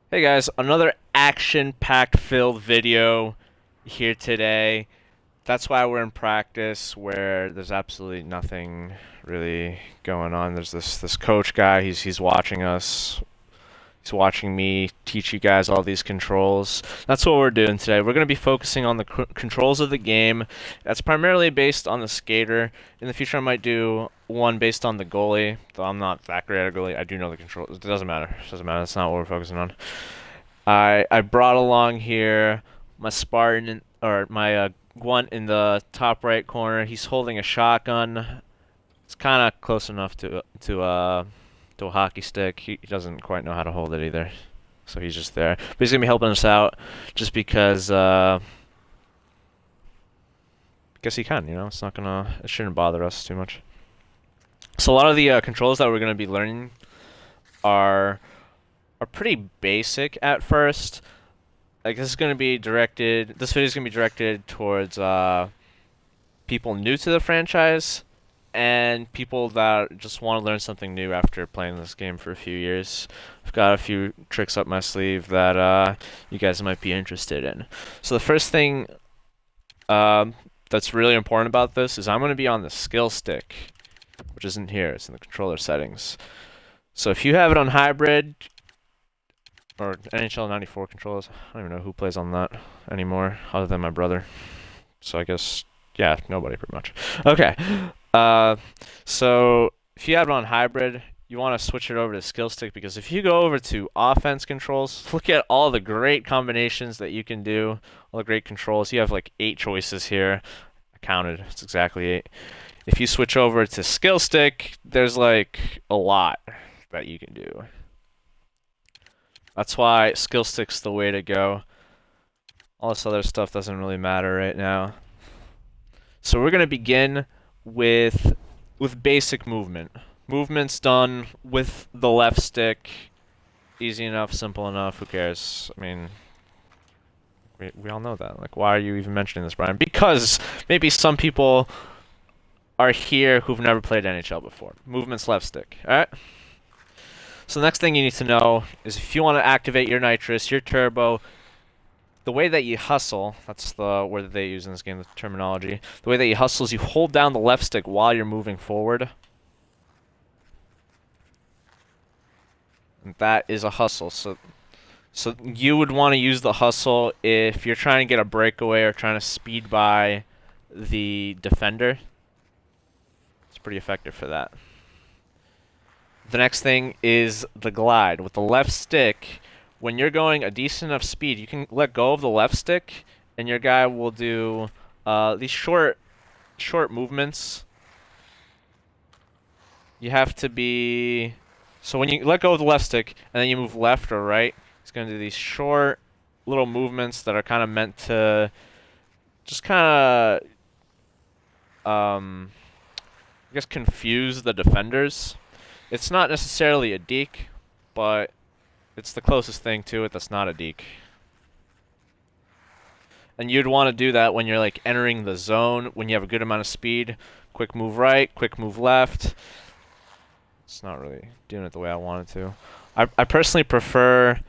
Hey guys, another action-packed filled video here today. That's why we're in practice where there's absolutely nothing really going on. There's this coach guy, he's watching us. He's watching me teach you guys all these controls. That's what we're doing today. We're going to be focusing on the controls of the game. That's primarily based on the skater. In the future, I might do one based on the goalie, though I'm not that great at a goalie. I do know the controls. It doesn't matter. It doesn't matter. That's not what we're focusing on. I brought along here my Spartan or my Grunt in the top right corner. He's holding a shotgun. It's kind of close enough to a hockey stick. He doesn't quite know how to hold it either, so he's just there. But he's gonna be helping us out just because. Guess he can. It's not gonna. It shouldn't bother us too much. So a lot of the controls that we're gonna be learning are pretty basic at first. Like this video is gonna be directed towards people new to the franchise and people that just want to learn something new after playing this game for a few years. I've got a few tricks up my sleeve that you guys might be interested in. So the first thing that's really important about this is I'm going to be on the skill stick, which isn't here. It's in the controller settings. So if you have it on hybrid, or NHL 94 controllers. I don't even know who plays on that anymore, other than my brother. So I guess, yeah, nobody pretty much. Okay. So if you have it on hybrid, you want to switch it over to skill stick because if you go over to offense controls, look at all the great combinations that you can do, all the great controls. You have like 8 choices here. I counted. It's exactly 8. If you switch over to skill stick, there's like a lot that you can do. That's why skill stick's the way to go. All this other stuff doesn't really matter right now. So we're gonna begin with basic movement. Movement's done with the left stick. Easy enough, simple enough. Who cares? I mean, we all know that. Like, why are you even mentioning this, Brian? Because maybe some people are here who've never played NHL before. Movement's left stick. All right. So the next thing you need to know is if you want to activate your nitrous, your turbo, the way that you hustle, that's the word that they use in this game, the terminology. The way that you hustle is you hold down the left stick while you're moving forward. And that is a hustle. So you would want to use the hustle if you're trying to get a breakaway or trying to speed by the defender. It's pretty effective for that. The next thing is the glide. With the left stick, when you're going a decent enough speed, you can let go of the left stick, and your guy will do these short movements. You have to be... So when you let go of the left stick, and then you move left or right, it's going to do these short little movements that are kind of meant to just kind of, I guess, confuse the defenders. It's not necessarily a deke, but it's the closest thing to it that's not a deke. And you'd want to do that when you're like entering the zone, when you have a good amount of speed. Quick move right, quick move left. It's not really doing it the way I wanted to. I personally prefer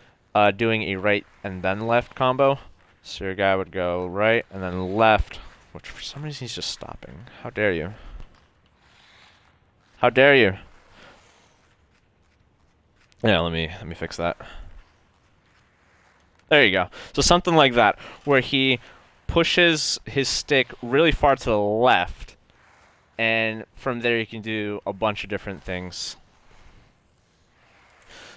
doing a right and then left combo. So your guy would go right and then left, which for some reason he's just stopping. How dare you? How dare you? Yeah, let me fix that. There you go. So something like that, where he pushes his stick really far to the left, and from there you can do a bunch of different things.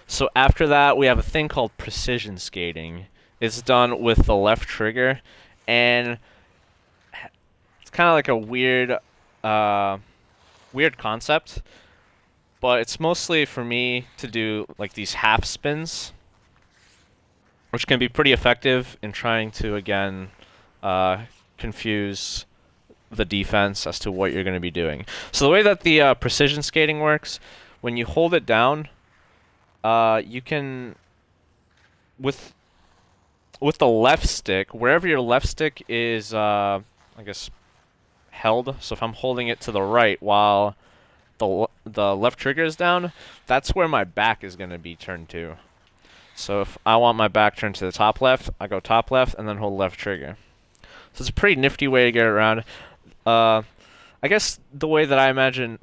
So after that, we have a thing called precision skating. It's done with the left trigger, and it's kind of like a weird concept. But it's mostly for me to do like these half spins, which can be pretty effective in trying to, again, confuse the defense as to what you're going to be doing. So the way that the precision skating works, when you hold it down, you can, with the left stick, wherever your left stick is, I guess, held. So if I'm holding it to the right while the left trigger is down, that's where my back is going to be turned to. So if I want my back turned to the top left, I go top left and then hold left trigger. So it's a pretty nifty way to get around. I guess the way that I imagine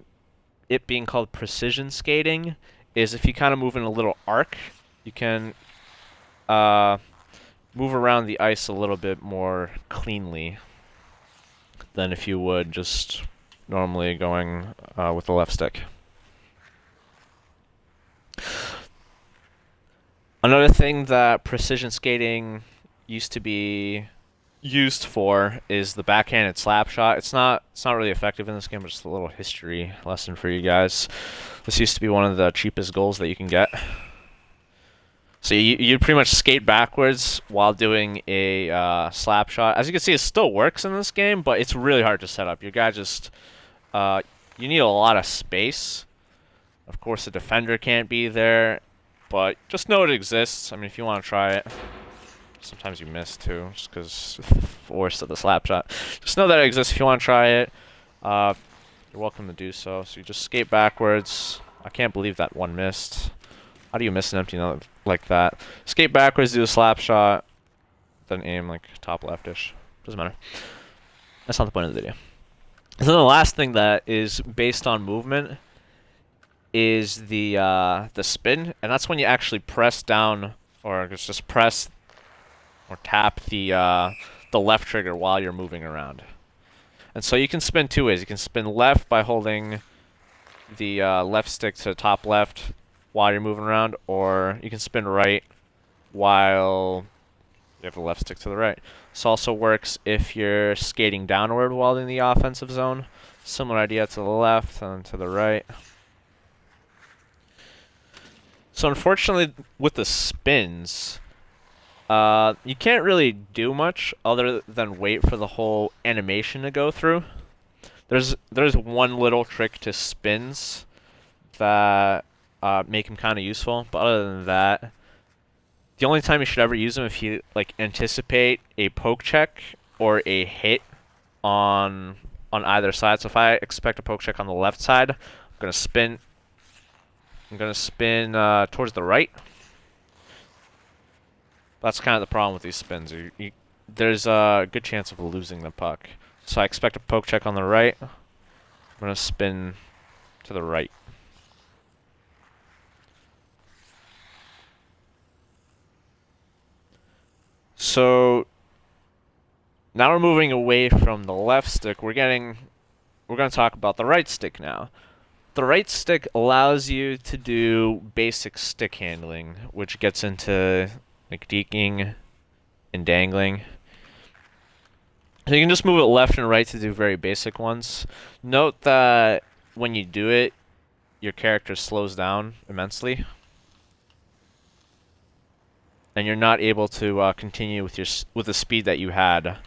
it being called precision skating is if you kind of move in a little arc, you can move around the ice a little bit more cleanly than if you would just normally going with the left stick. Another thing that precision skating used to be used for is the backhanded slap shot. It's not really effective in this game, but just a little history lesson for you guys. This used to be one of the cheapest goals that you can get. So you pretty much skate backwards while doing a slap shot. As you can see, it still works in this game, but it's really hard to set up. Your guy just you need a lot of space. Of course, the defender can't be there, but just know it exists. I mean, if you want to try it. Sometimes you miss too, just because force of the slap shot. Just know that it exists if you want to try it. You're welcome to do so. So you just skate backwards. I can't believe that one missed. How do you miss an empty net like that? Skate backwards, do a slap shot, then aim like top leftish. Doesn't matter. That's not the point of the video. So then the last thing that is based on movement is the spin, and that's when you actually press down, or just press or tap the left trigger while you're moving around. And so you can spin two ways. You can spin left by holding the left stick to top left while you're moving around, or you can spin right while you have the left stick to the right. This also works if you're skating downward while in the offensive zone. Similar idea to the left and to the right. So unfortunately with the spins, you can't really do much other than wait for the whole animation to go through. There's one little trick to spins that make them kind of useful, but other than that, the only time you should ever use them if you like anticipate a poke check or a hit on either side. So if I expect a poke check on the left side, I'm gonna spin towards the right. That's kind of the problem with these spins. There's a good chance of losing the puck. So I expect a poke check on the right. I'm going to spin to the right. So now we're moving away from the left stick. We're going to talk about the right stick now. The right stick allows you to do basic stick handling, which gets into like deking and dangling. So you can just move it left and right to do very basic ones. Note that when you do it, your character slows down immensely, and you're not able to continue with the speed that you had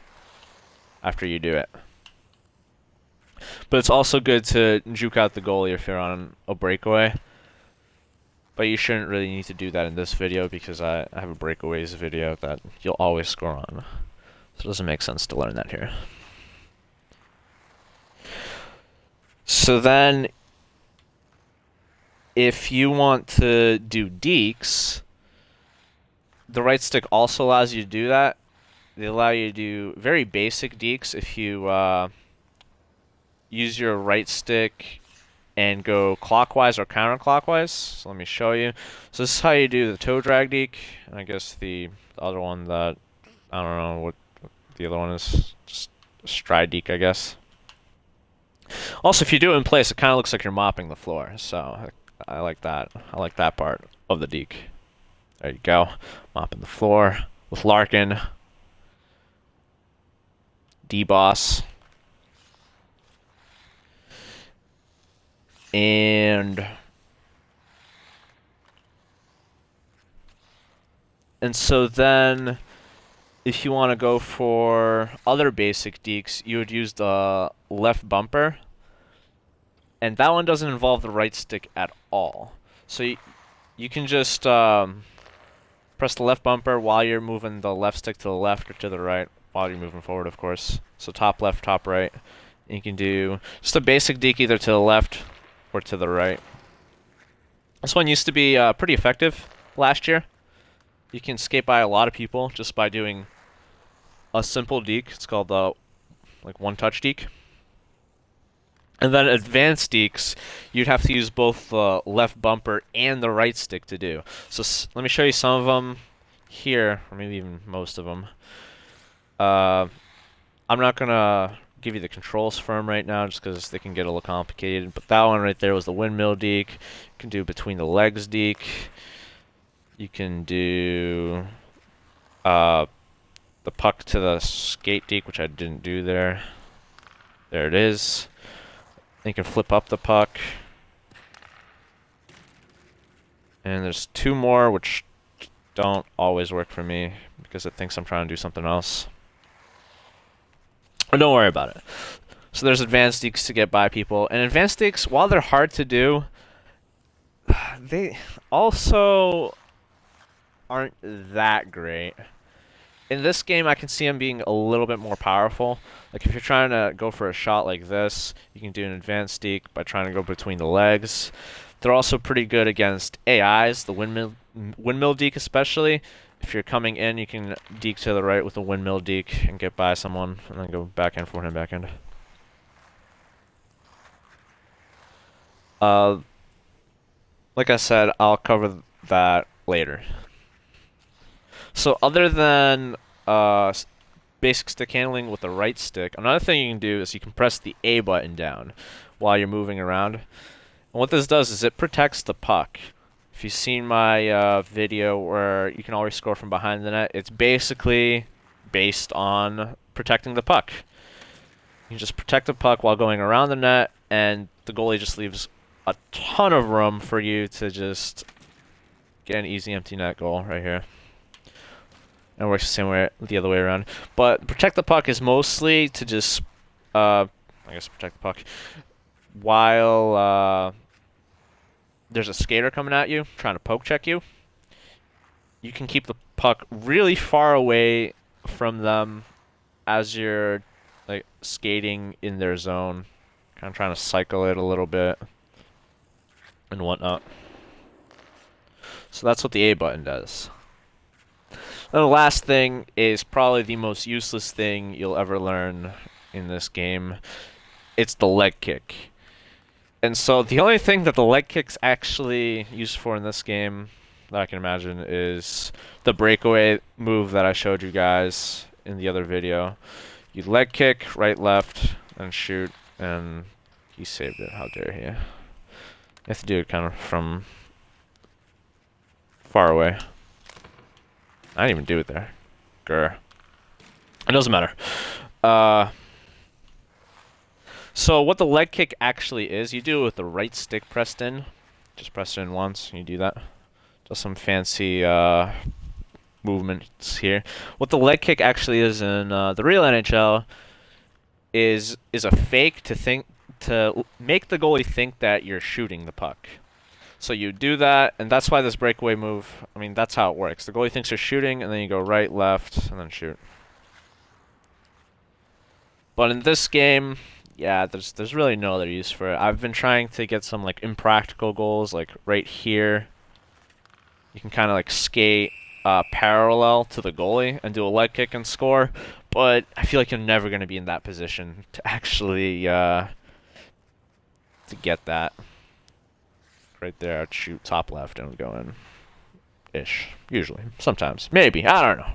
after you do it. But it's also good to juke out the goalie if you're on a breakaway. But you shouldn't really need to do that in this video because I have a breakaways video that you'll always score on. So it doesn't make sense to learn that here. So then, if you want to do dekes, the right stick also allows you to do that. They allow you to do very basic dekes if you use your right stick and go clockwise or counterclockwise. So let me show you. So this is how you do the toe drag deke. And I guess the other one that, I don't know what the other one is, just a stride deke, I guess. Also, if you do it in place, it kind of looks like you're mopping the floor. So I like that. I like that part of the deke. There you go. Mopping the floor with Larkin. D-Boss. And so then if you want to go for other basic dekes, you would use the left bumper, and that one doesn't involve the right stick at all. So you can just press the left bumper while you're moving the left stick to the left or to the right while you're moving forward, of course. So top left, top right. And you can do just a basic deke either to the left or to the right. This one used to be pretty effective last year. You can skate by a lot of people just by doing a simple deke. It's called like one-touch deke. And then advanced dekes, you'd have to use both the left bumper and the right stick to do. So let me show you some of them here, or maybe even most of them. I'm not gonna give you the controls for them right now, just because they can get a little complicated. But that one right there was the windmill deke. You can do between the legs deke. You can do the puck to the skate deke, which I didn't do there. There it is. You can flip up the puck. And there's two more, which don't always work for me because it thinks I'm trying to do something else. But don't worry about it. So there's advanced dekes to get by people. And advanced dekes, while they're hard to do, they also aren't that great. In this game, I can see them being a little bit more powerful. Like if you're trying to go for a shot like this, you can do an advanced deke by trying to go between the legs. They're also pretty good against AIs, the windmill deke especially. If you're coming in, you can deke to the right with a windmill deke and get by someone, and then go backhand, forehand, backhand. Like I said, I'll cover that later. So other than basic stick handling with the right stick, another thing you can do is you can press the A button down while you're moving around. And what this does is it protects the puck. If you've seen my video where you can always score from behind the net, it's basically based on protecting the puck. You can just protect the puck while going around the net, and the goalie just leaves a ton of room for you to just get an easy empty net goal right here. And it works the same way, the other way around. But protect the puck is mostly to just, I guess protect the puck while there's a skater coming at you, trying to poke check you. You can keep the puck really far away from them as you're like skating in their zone, kind of trying to cycle it a little bit and whatnot. So that's what the A button does. And the last thing is probably the most useless thing you'll ever learn in this game. It's the leg kick. And so the only thing that the leg kick's actually used for in this game that I can imagine is the breakaway move that I showed you guys in the other video. You leg kick, right, left, and shoot, and he saved it. How dare he? You have to do it kind of from far away. I didn't even do it there. Grr. It doesn't matter. So what the leg kick actually is, you do it with the right stick pressed in. Just press it in once, and you do that. Just some fancy movements here. What the leg kick actually is in the real NHL is a fake to make the goalie think that you're shooting the puck. So you do that, and that's why this breakaway move, I mean, that's how it works. The goalie thinks you're shooting, and then you go right, left, and then shoot. But in this game, yeah, there's really no other use for it. I've been trying to get some like impractical goals, like right here. You can kind of like skate parallel to the goalie and do a leg kick and score, but I feel like you're never going to be in that position to actually to get that. Right there, I'd shoot top left and it would go in. Ish. Usually. Sometimes. Maybe. I don't know.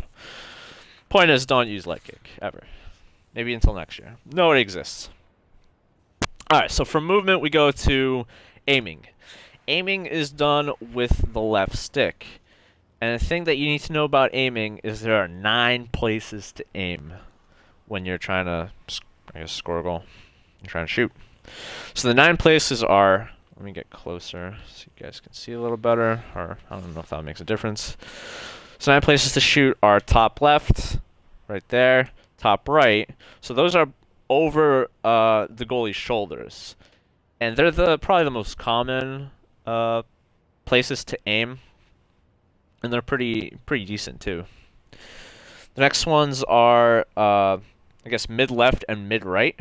Point is, don't use leg kick. Ever. Maybe until next year. No, it exists. Alright, so from movement, we go to aiming. Aiming is done with the left stick. And the thing that you need to know about aiming is there are 9 places to aim when you're trying to, I guess, score a goal. You're trying to shoot. So the 9 places are... Let me get closer so you guys can see a little better, or I don't know if that makes a difference. So 9 places to shoot are top left, right there, top right. So those are over the goalie's shoulders. And they're probably the most common places to aim. And they're pretty decent too. The next ones are, I guess, mid-left and mid-right.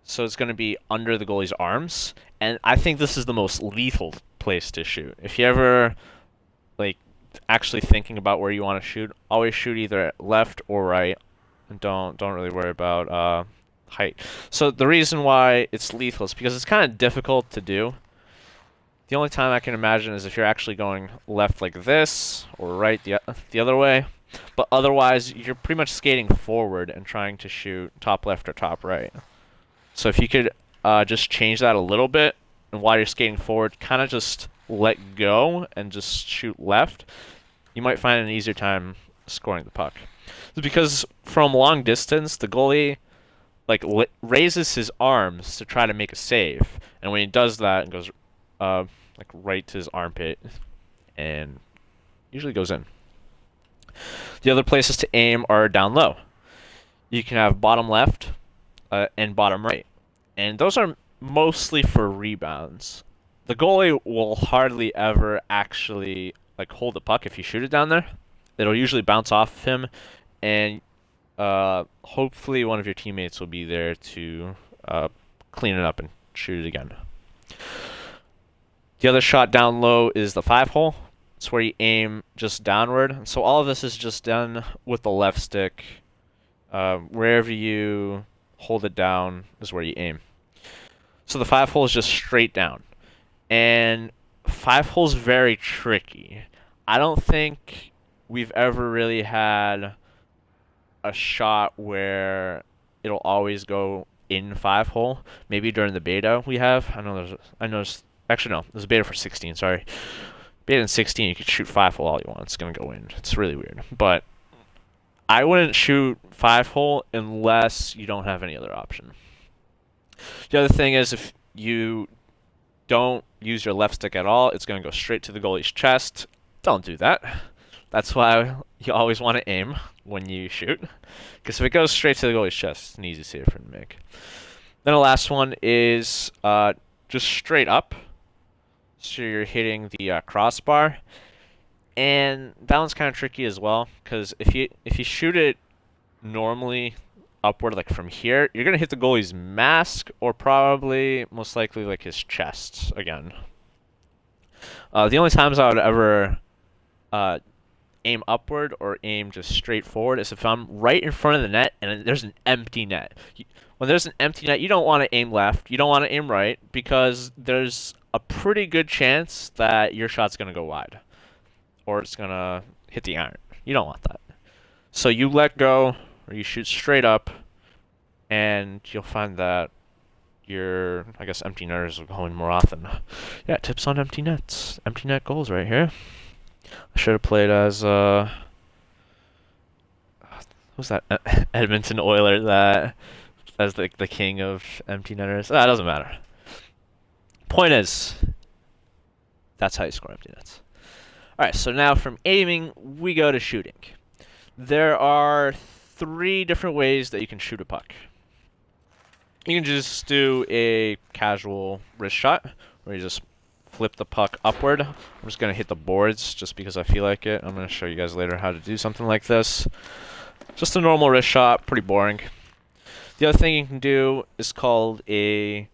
So it's going to be under the goalie's arms. And I think this is the most lethal place to shoot. If you ever like actually thinking about where you want to shoot, always shoot either left or right, and don't really worry about height. So the reason why it's lethal is because it's kind of difficult to do. The only time I can imagine is if you're actually going left like this or right the other way. But otherwise, you're pretty much skating forward and trying to shoot top left or top right. So if you could just change that a little bit, and while you're skating forward, kind of just let go and just shoot left, you might find an easier time scoring the puck. It's because from long distance, the goalie like raises his arms to try to make a save, and when he does that, it goes like right to his armpit, and usually goes in. The other places to aim are down low. You can have bottom left and bottom right, and those are mostly for rebounds. The goalie will hardly ever actually like hold the puck if you shoot it down there. It'll usually bounce off of him, and hopefully one of your teammates will be there to clean it up and shoot it again. The other shot down low is the 5-hole. It's where you aim just downward. So all of this is just done with the left stick. Wherever you hold it down is where you aim. So the 5-hole is just straight down. And 5-hole is very tricky. I don't think we've ever really had a shot where it'll always go in 5-hole. Maybe during the beta we have. Actually, no. There's a beta for 16, sorry. Beta in 16, you can shoot 5-hole all you want. It's going to go in. It's really weird. But I wouldn't shoot 5-hole unless you don't have any other option. The other thing is if you don't use your left stick at all, it's going to go straight to the goalie's chest. Don't do that. That's why you always want to aim when you shoot. Because if it goes straight to the goalie's chest, it's an easy save for him to make. Then the last one is just straight up. So you're hitting the crossbar, and that one's kind of tricky as well because if you shoot it normally upward, like from here, you're gonna hit the goalie's mask or probably most likely like his chest again. The only times I would ever aim upward or aim just straight forward is if I'm right in front of the net and there's an empty net. When there's an empty net, you don't want to aim left, you don't want to aim right because there's a pretty good chance that your shot's going to go wide or it's going to hit the iron. You don't want that. So you let go or you shoot straight up and you'll find that your, I guess, empty netters will go in more often. Yeah, tips on empty nets. Empty net goals right here. I should have played as, who's that Edmonton Oiler that as the king of empty netters? It doesn't matter. Point is, that's how you score empty nets. Alright, so now from aiming, we go to shooting. There are 3 different ways that you can shoot a puck. You can just do a casual wrist shot, where you just flip the puck upward. I'm just going to hit the boards just because I feel like it. I'm going to show you guys later how to do something like this. Just a normal wrist shot, pretty boring. The other thing you can do is called a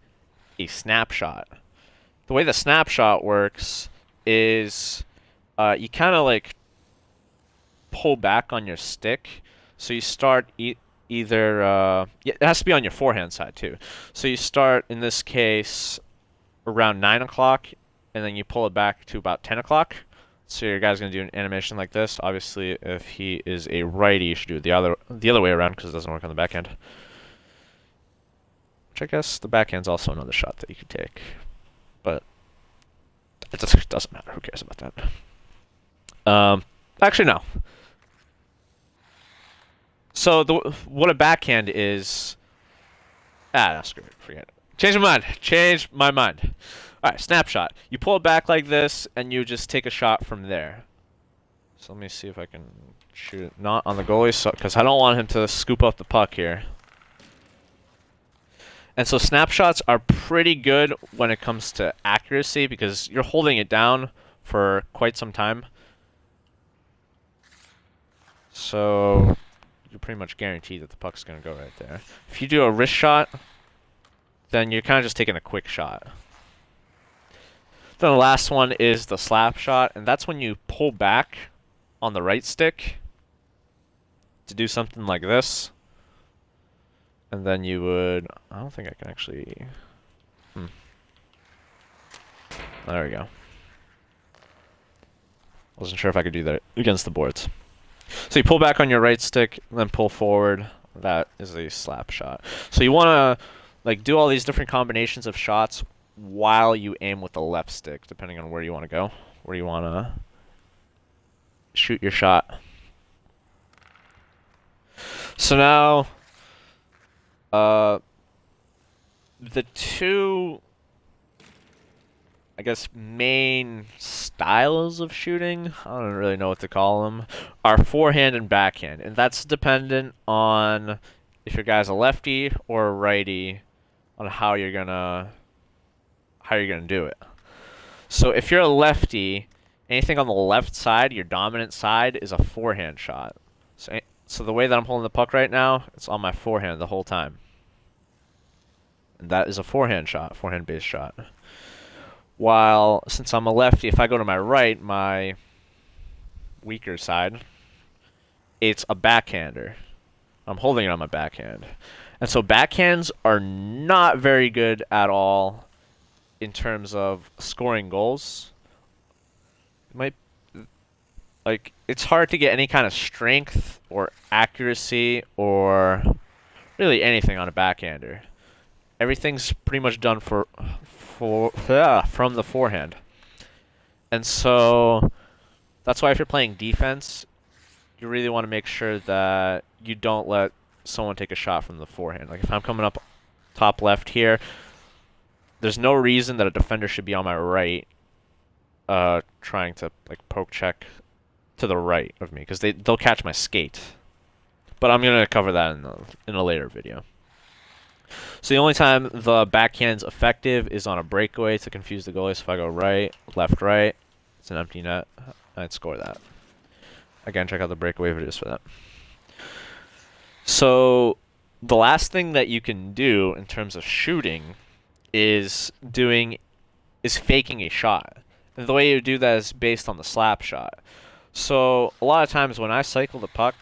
snapshot. The way the snapshot works is you kind of like pull back on your stick. So you start either it has to be on your forehand side too. So you start in this case around 9 o'clock, and then you pull it back to about 10 o'clock. So your guy's gonna do an animation like this. Obviously, if he is a righty, you should do it the other way around because it doesn't work on the backhand. Which I guess the backhand's also another shot that you could take, but it doesn't matter. Who cares about that? Actually, no. So what a backhand is... no, screw it. Forget it. Change my mind. Alright, snapshot. You pull it back like this, and you just take a shot from there. So let me see if I can shoot it not on the goalie, because I don't want him to scoop up the puck here. And so snapshots are pretty good when it comes to accuracy, because you're holding it down for quite some time. So you're pretty much guaranteed that the puck's going to go right there. If you do a wrist shot, then you're kind of just taking a quick shot. Then the last one is the slap shot, and that's when you pull back on the right stick to do something like this. And then you would... I don't think I can actually... There we go. Wasn't sure if I could do that against the boards. So you pull back on your right stick, then pull forward. That is a slap shot. So you want to like do all these different combinations of shots while you aim with the left stick, depending on where you want to go, where you want to shoot your shot. So now, the two, I guess, main styles of shooting, I don't really know what to call them, are forehand and backhand. And that's dependent on if your guy's a lefty or a righty on how you're gonna do it. So if you're a lefty, anything on the left side, your dominant side, is a forehand shot. So the way that I'm holding the puck right now, it's on my forehand the whole time. And that is a forehand shot, forehand-based shot. While, since I'm a lefty, if I go to my right, my weaker side, it's a backhander. I'm holding it on my backhand. And so backhands are not very good at all in terms of scoring goals. It's hard to get any kind of strength or accuracy or really anything on a backhander. Everything's pretty much done from the forehand. And so that's why if you're playing defense, you really want to make sure that you don't let someone take a shot from the forehand. Like if I'm coming up top left here, there's no reason that a defender should be on my right trying to like poke check to the right of me, because they'll catch my skate. But I'm going to cover that in a later video. So the only time the backhand's effective is on a breakaway to confuse the goalie. So if I go right, it's an empty net. I'd score that. Again, check out the breakaway videos for that. So the last thing that you can do in terms of shooting is faking a shot. And the way you do that is based on the slap shot. So a lot of times when I cycle the puck,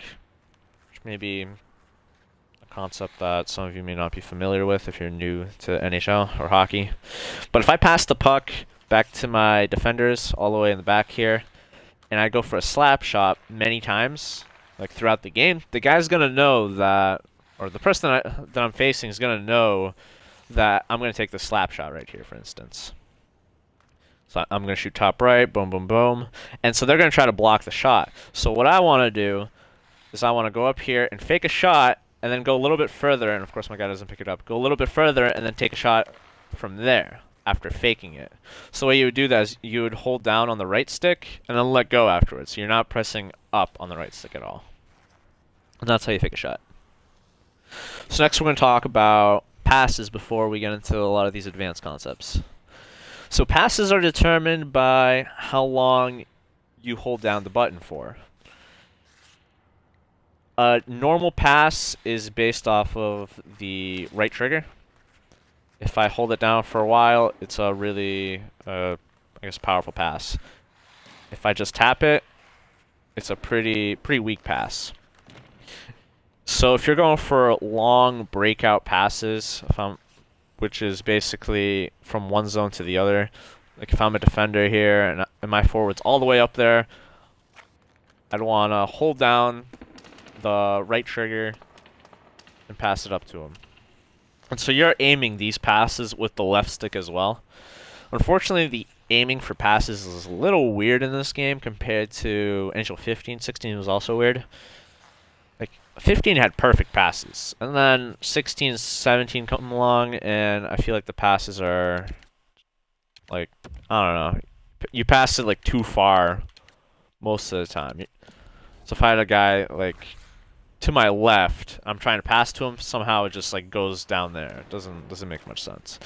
which may be a concept that some of you may not be familiar with if you're new to NHL or hockey, but if I pass the puck back to my defenders all the way in the back here, and I go for a slap shot many times, like throughout the game, the guy's gonna know that, or the person that I'm facing is gonna know that I'm gonna take the slap shot right here, for instance. So I'm going to shoot top right, boom, boom, boom. And so they're going to try to block the shot. So what I want to do is I want to go up here and fake a shot and then go a little bit further. And, of course, my guy doesn't pick it up. Go a little bit further and then take a shot from there after faking it. So the way you would do that is you would hold down on the right stick and then let go afterwards. So you're not pressing up on the right stick at all. And that's how you fake a shot. So next we're going to talk about passes before we get into a lot of these advanced concepts. So passes are determined by how long you hold down the button for. A normal pass is based off of the right trigger. If I hold it down for a while, it's a really, powerful pass. If I just tap it, it's a pretty weak pass. So if you're going for long breakout passes, which is basically from one zone to the other. Like if I'm a defender here and my forward's all the way up there, I'd want to hold down the right trigger and pass it up to him. And so you're aiming these passes with the left stick as well. Unfortunately, the aiming for passes is a little weird in this game compared to NHL 15. 16 was also weird. 15 had perfect passes, and then 16 and 17 come along, and I feel like the passes are, I don't know, you pass it, too far most of the time. So if I had a guy, to my left, I'm trying to pass to him, somehow it just, goes down there. It doesn't make much sense.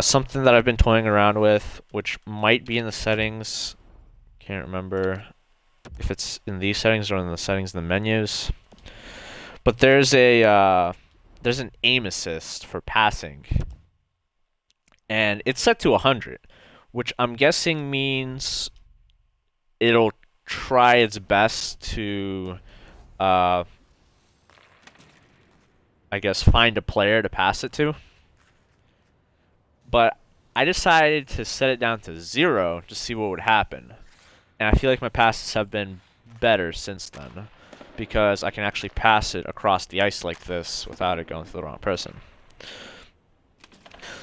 Something that I've been toying around with, which might be in the settings, can't remember if it's in these settings or in the settings in the menus. But there's an aim assist for passing, and it's set to 100, which I'm guessing means it'll try its best to, I guess, find a player to pass it to. But I decided to set it down to 0 to see what would happen. And I feel like my passes have been better since then, because I can actually pass it across the ice like this without it going to the wrong person.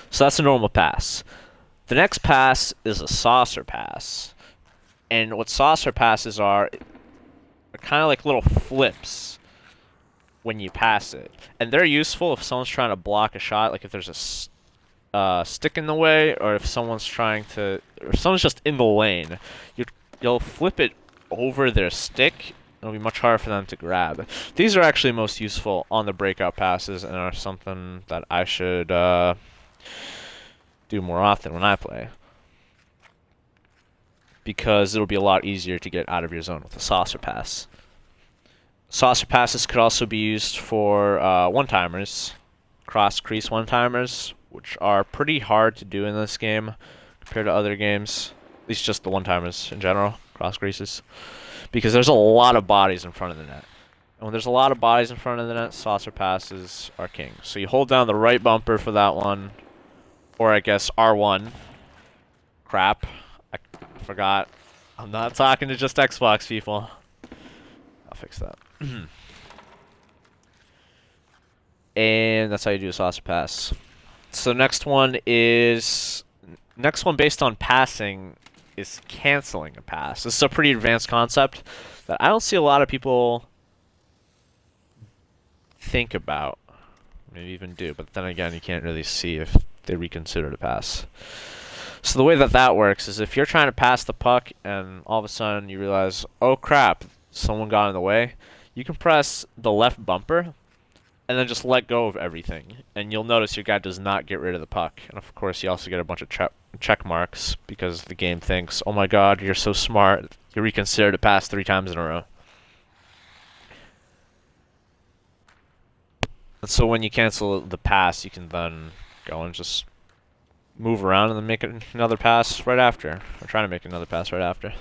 So that's a normal pass. The next pass is a saucer pass. And what saucer passes are kind of like little flips when you pass it. And they're useful if someone's trying to block a shot, like if there's a stick in the way, or if someone's just in the lane. You'll flip it over their stick. It'll be much harder for them to grab. These are actually most useful on the breakout passes and are something that I should do more often when I play, because it'll be a lot easier to get out of your zone with a saucer pass. Saucer passes could also be used for one-timers, cross-crease one-timers, which are pretty hard to do in this game compared to other games. At least just the one-timers in general, cross-creases. Because there's a lot of bodies in front of the net. And when there's a lot of bodies in front of the net, saucer passes are king. So you hold down the right bumper for that one, or I guess R1. Crap. I forgot. I'm not talking to just Xbox people. I'll fix that. And that's how you do a saucer pass. So next one based on passing is canceling a pass. This is a pretty advanced concept that I don't see a lot of people think about. Maybe even do, but then again, you can't really see if they reconsider the pass. So the way that works is if you're trying to pass the puck and all of a sudden you realize, oh crap, someone got in the way, you can press the left bumper and then just let go of everything. And you'll notice your guy does not get rid of the puck. And of course, you also get a bunch of check marks because the game thinks, oh my god, you're so smart. You reconsidered a pass 3 times in a row. And so when you cancel the pass, you can then go and just move around and then make another pass right after. Or try to make another pass right after.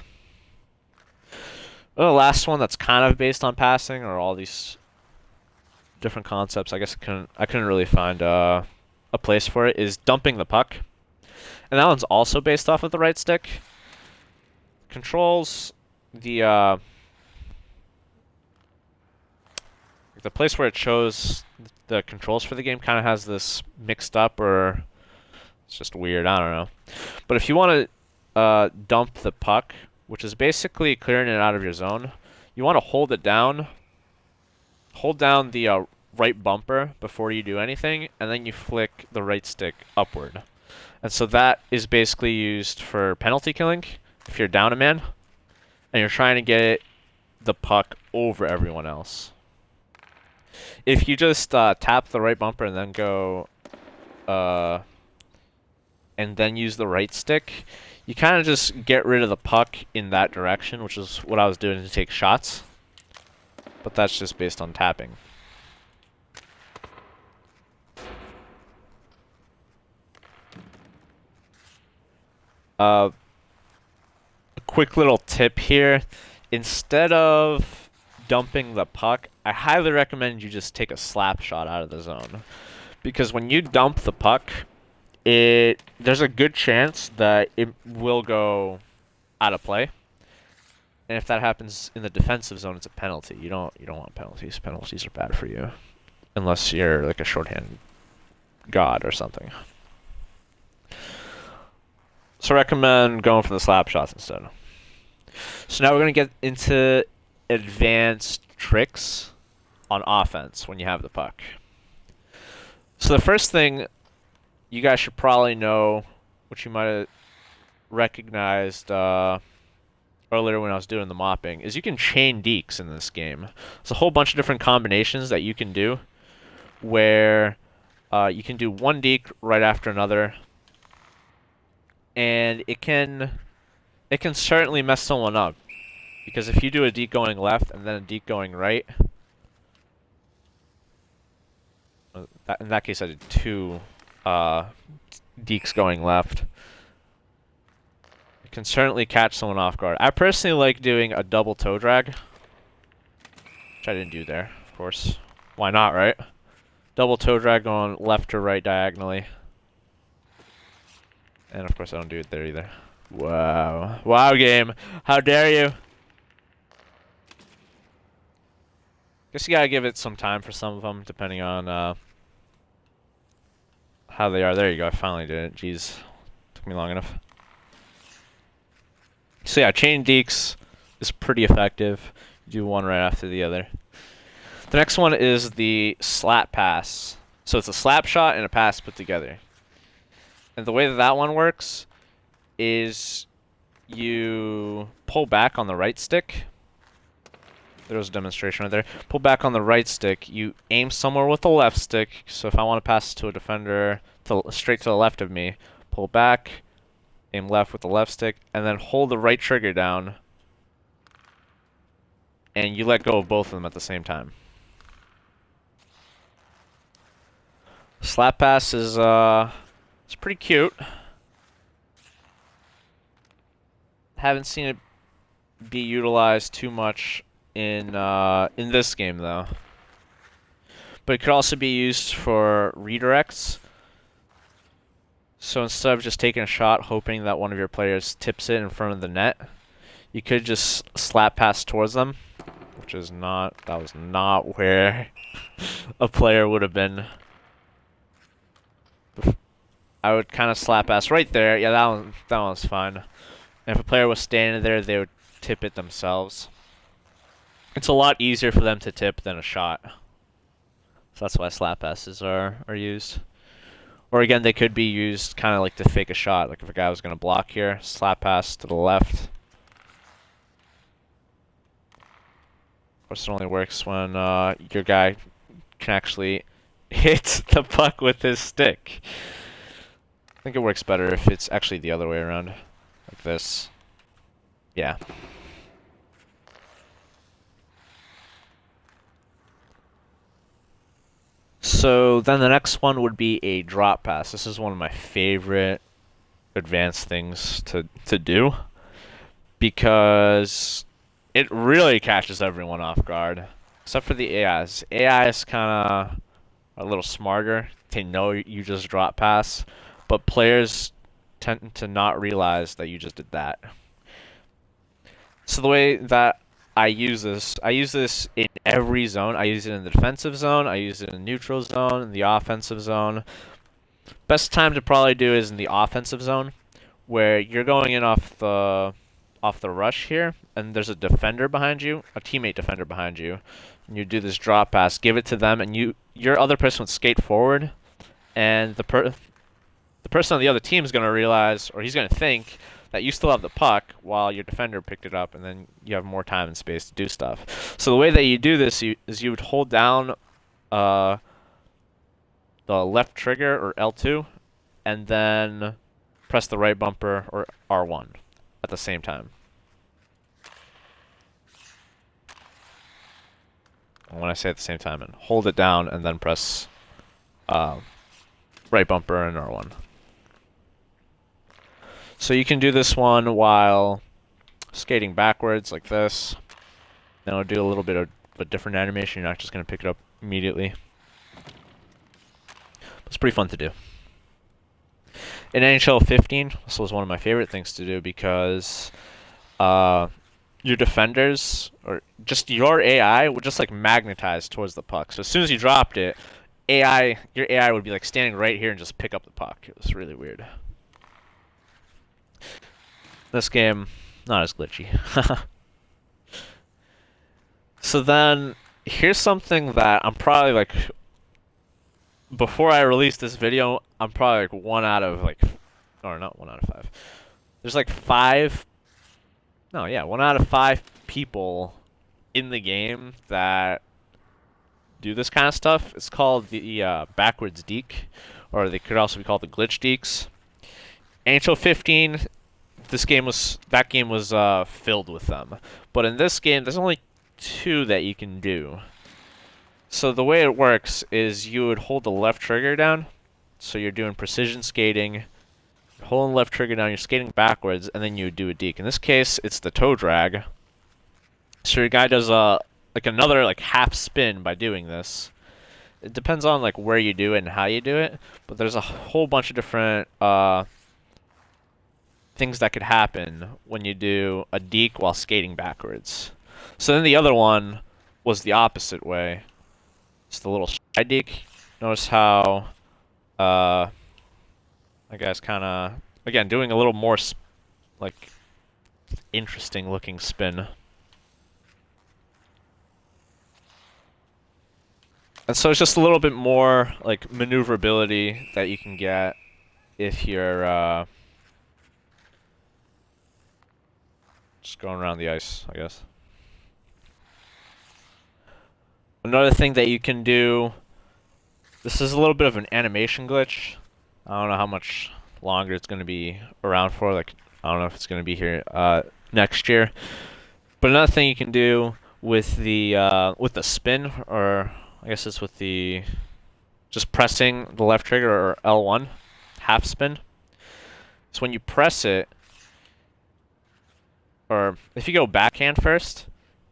Well, the last one that's kind of based on passing are all these different concepts. I guess I couldn't really find a place for it, is dumping the puck. And that one's also based off of the right stick. Controls the place where it shows the controls for the game kind of has this mixed up, or it's just weird, I don't know. But if you want to dump the puck, which is basically clearing it out of your zone, you want to hold it down. Hold down the right bumper before you do anything, and then you flick the right stick upward. And so that is basically used for penalty killing if you're down a man and you're trying to get the puck over everyone else. If you just tap the right bumper and then go and then use the right stick, you kind of just get rid of the puck in that direction, which is what I was doing to take shots. But that's just based on tapping. A quick little tip here. Instead of dumping the puck, I highly recommend you just take a slap shot out of the zone. Because when you dump the puck, there's a good chance that it will go out of play. And if that happens in the defensive zone, it's a penalty. You don't want penalties. Penalties are bad for you. Unless you're like a shorthand god or something. So I recommend going for the slap shots instead. So now we're going to get into advanced tricks on offense when you have the puck. So the first thing you guys should probably know, which you might have recognized earlier when I was doing the mopping, is you can chain dekes in this game. There's a whole bunch of different combinations that you can do where you can do one deke right after another. And it can certainly mess someone up, because if you do a deke going left and then a deke going right, in that case I did 2 dekes going left. can certainly catch someone off guard. I personally like doing a double toe drag, which I didn't do there, of course. Why not, right? Double toe drag going left to right diagonally. And of course I don't do it there either. Wow. Wow, game. How dare you? Guess you gotta give it some time for some of them, depending on how they are. There you go, I finally did it. Jeez. Took me long enough. So yeah, chain dekes is pretty effective. You do one right after the other. The next one is the slap pass. So it's a slap shot and a pass put together. And the way that that one works is you pull back on the right stick. There was a demonstration right there. Pull back on the right stick. You aim somewhere with the left stick. So if I want to pass to a defender straight to the left of me, pull back, aim left with the left stick, and then hold the right trigger down. And you let go of both of them at the same time. Slap pass is it's pretty cute. Haven't seen it be utilized too much in this game though. But it could also be used for redirects. So instead of just taking a shot hoping that one of your players tips it in front of the net, you could just slap pass towards them, which is not, that was not where a player would have been. I would kind of slap pass right there. Yeah, that one was fine. And if a player was standing there, they would tip it themselves. It's a lot easier for them to tip than a shot. So that's why slap passes are used. Or again, they could be used kind of like to fake a shot. Like if a guy was going to block here, slap pass to the left. Of course, it only works when your guy can actually hit the puck with his stick. I think it works better if it's actually the other way around. Like this. Yeah. So then the next one would be a drop pass. This is one of my favorite advanced things to do because it really catches everyone off guard, except for the AIs. AIs kind of are a little smarter. They know you just drop pass, but players tend to not realize that you just did that. So the way that I use this in every zone. I use it in the defensive zone. I use it in the neutral zone, in the offensive zone. Best time to probably do is in the offensive zone, where you're going in off the rush here, and there's a defender behind you, a teammate defender behind you, and you do this drop pass, give it to them, and your other person would skate forward, and the person on the other team is going to realize, or he's going to think, that you still have the puck while your defender picked it up, and then you have more time and space to do stuff. So the way that you do this is you would hold down the left trigger, or L2, and then press the right bumper, or R1, at the same time. And when I say at the same time, and hold it down, and then press right bumper and R1. So you can do this one while skating backwards like this. Then it'll do a little bit of a different animation. You're not just going to pick it up immediately. It's pretty fun to do. In NHL 15, this was one of my favorite things to do because your defenders, or just your AI, would just like magnetize towards the puck. So as soon as you dropped it, your AI would be like standing right here and just pick up the puck. It was really weird. This game, not as glitchy. So then, here's something that I'm probably like, before I release this video, I'm probably like 1 out of like, or not 1 out of 5. There's like 1 out of 5 people in the game that do this kind of stuff. It's called the backwards deke, or they could also be called the glitch dekes. NHL 15. That game was filled with them. But in this game, there's only 2 that you can do. So the way it works is you would hold the left trigger down. So you're doing precision skating. holding the left trigger down, you're skating backwards, and then you do a deke. In this case, it's the toe drag. So your guy does another half spin by doing this. It depends on where you do it and how you do it, but there's a whole bunch of different things that could happen when you do a deke while skating backwards. So then the other one was the opposite way. It's the little side deke. Notice how that guy's kind of, again, doing a little more interesting looking spin. And so it's just a little bit more maneuverability that you can get if you're just going around the ice, I guess. Another thing that you can do, this is a little bit of an animation glitch. I don't know how much longer it's going to be around for. I don't know if it's going to be here next year. But another thing you can do with the spin, or I guess it's with the just pressing the left trigger, or L1 half spin. So when you press it, or if you go backhand first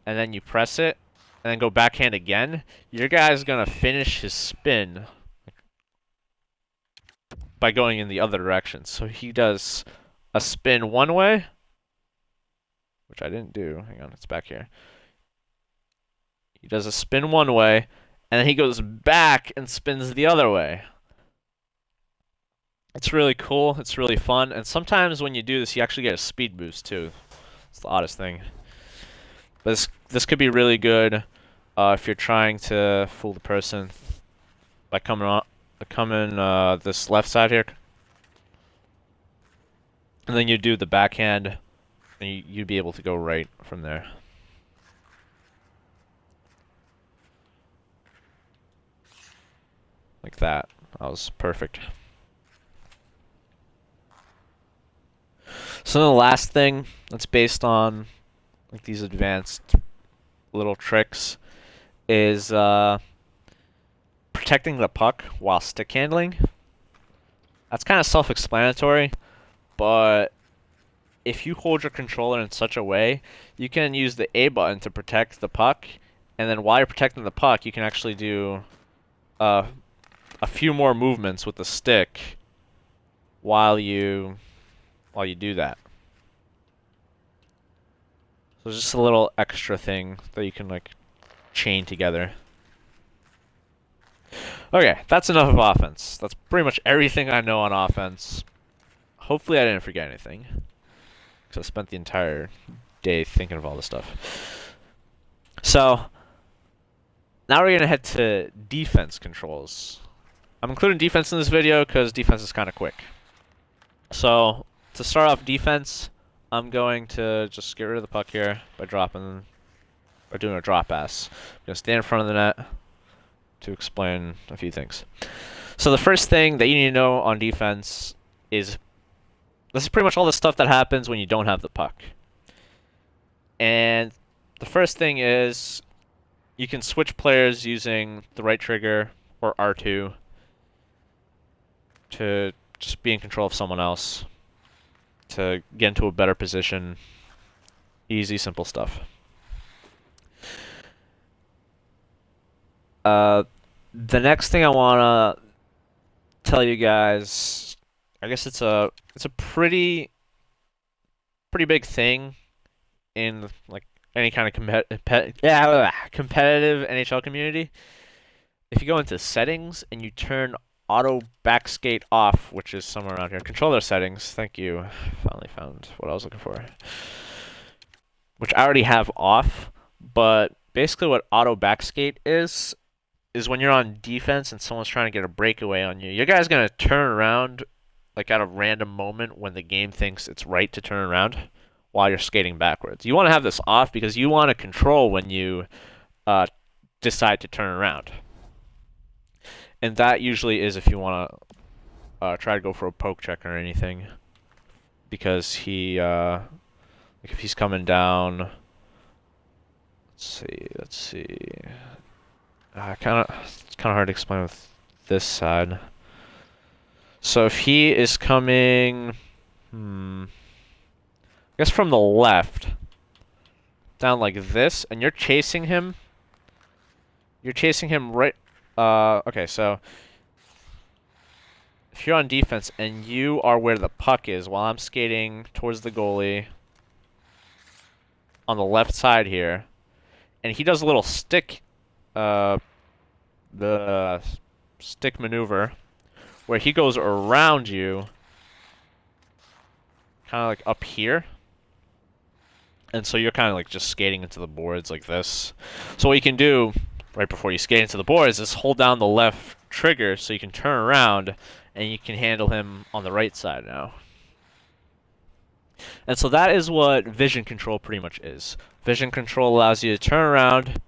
and then you press it and then go backhand again, your guy's gonna finish his spin by going in the other direction. So he does a spin one way, which I didn't do. Hang on, it's back here. He does a spin one way, and then he goes back and spins the other way. It's really cool. It's really fun. And sometimes when you do this, you actually get a speed boost too. It's the oddest thing. But this could be really good if you're trying to fool the person by coming this left side here, and then you do the backhand, and you'd be able to go right from there. Like that. That was perfect. So the last thing that's based on these advanced little tricks is protecting the puck while stick handling. That's kind of self-explanatory, but if you hold your controller in such a way, you can use the A button to protect the puck, and then while you're protecting the puck, you can actually do a few more movements with the stick while you do that. So it's just a little extra thing that you can chain together. Okay, that's enough of offense. That's pretty much everything I know on offense. Hopefully I didn't forget anything, because I spent the entire day thinking of all this stuff. So now we're gonna head to defense controls. I'm including defense in this video because defense is kind of quick. So to start off defense, I'm going to just get rid of the puck here by doing a drop pass. I'm gonna stand in front of the net to explain a few things. So the first thing that you need to know on defense is this is pretty much all the stuff that happens when you don't have the puck. And the first thing is you can switch players using the right trigger or R2 to just be in control of someone else, to get into a better position. Easy, simple stuff. The next thing I want to tell you guys, I guess it's a pretty big thing in any kind of competitive NHL community. If you go into settings and you turn auto backskate off, which is somewhere around here, controller settings. Thank you. Finally found what I was looking for. Which I already have off, but basically what auto backskate is when you're on defense and someone's trying to get a breakaway on you, your guy's gonna turn around at a random moment when the game thinks it's right to turn around while you're skating backwards. You want to have this off because you want to control when you decide to turn around. And that usually is if you want to try to go for a poke check or anything, because he if he's coming down. Let's see. It's kind of hard to explain with this side. So if he is coming, I guess from the left, down like this, and you're chasing him right. Okay, so if you're on defense and you are where the puck is while I'm skating towards the goalie on the left side here, and he does a little stick, the stick maneuver, where he goes around you, kind of like up here. And so you're kind of like just skating into the boards like this. So what you can do right before you skate into the boards is hold down the left trigger so you can turn around and you can handle him on the right side now. And so that is what vision control pretty much is. Vision control allows you to turn around,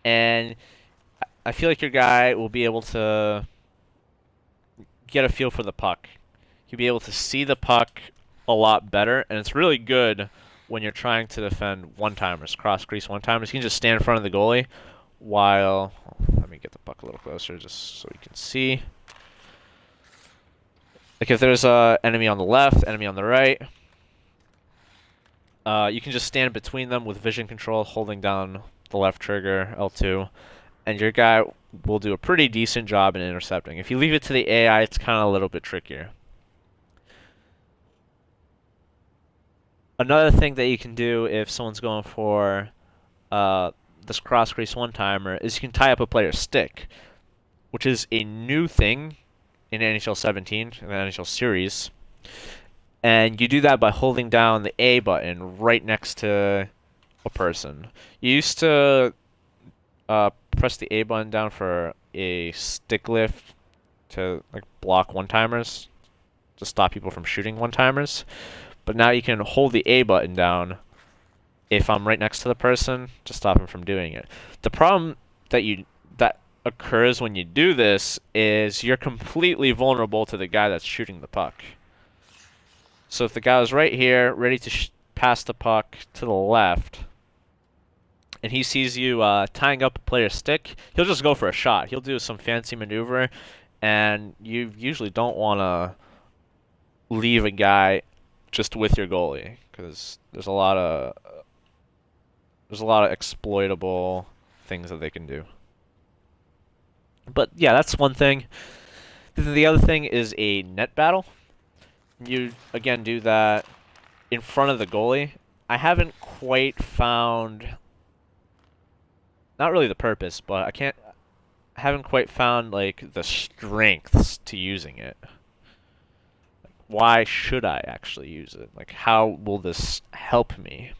and I feel like your guy will be able to get a feel for the puck. You'll be able to see the puck a lot better, and it's really good when you're trying to defend one-timers, cross-crease one-timers. You can just stand in front of the goalie while... Let me get the puck a little closer just so you can see. Like if there's an enemy on the left, enemy on the right, you can just stand between them with vision control, holding down the left trigger, L2, and your guy will do a pretty decent job in intercepting. If you leave it to the AI, it's kind of a little bit trickier. Another thing that you can do if someone's going for this cross-crease one-timer is you can tie up a player's stick, which is a new thing in NHL 17, in the NHL series. And you do that by holding down the A button right next to a person. You used to press the A button down for a stick lift to like block one-timers, to stop people from shooting one-timers. But now you can hold the A button down if I'm right next to the person to stop him from doing it. The problem that occurs when you do this is you're completely vulnerable to the guy that's shooting the puck. So if the guy is right here, ready to pass the puck to the left, and he sees you tying up a player's stick, he'll just go for a shot. He'll do some fancy maneuver, and you usually don't want to leave a guy just with your goalie, because there's a lot of exploitable things that they can do. But yeah, that's one thing. The other thing is a net battle. You again do that in front of the goalie. I haven't quite found, not really the purpose, but I haven't quite found like the strengths to using it. Why should I actually use it? Like, how will this help me?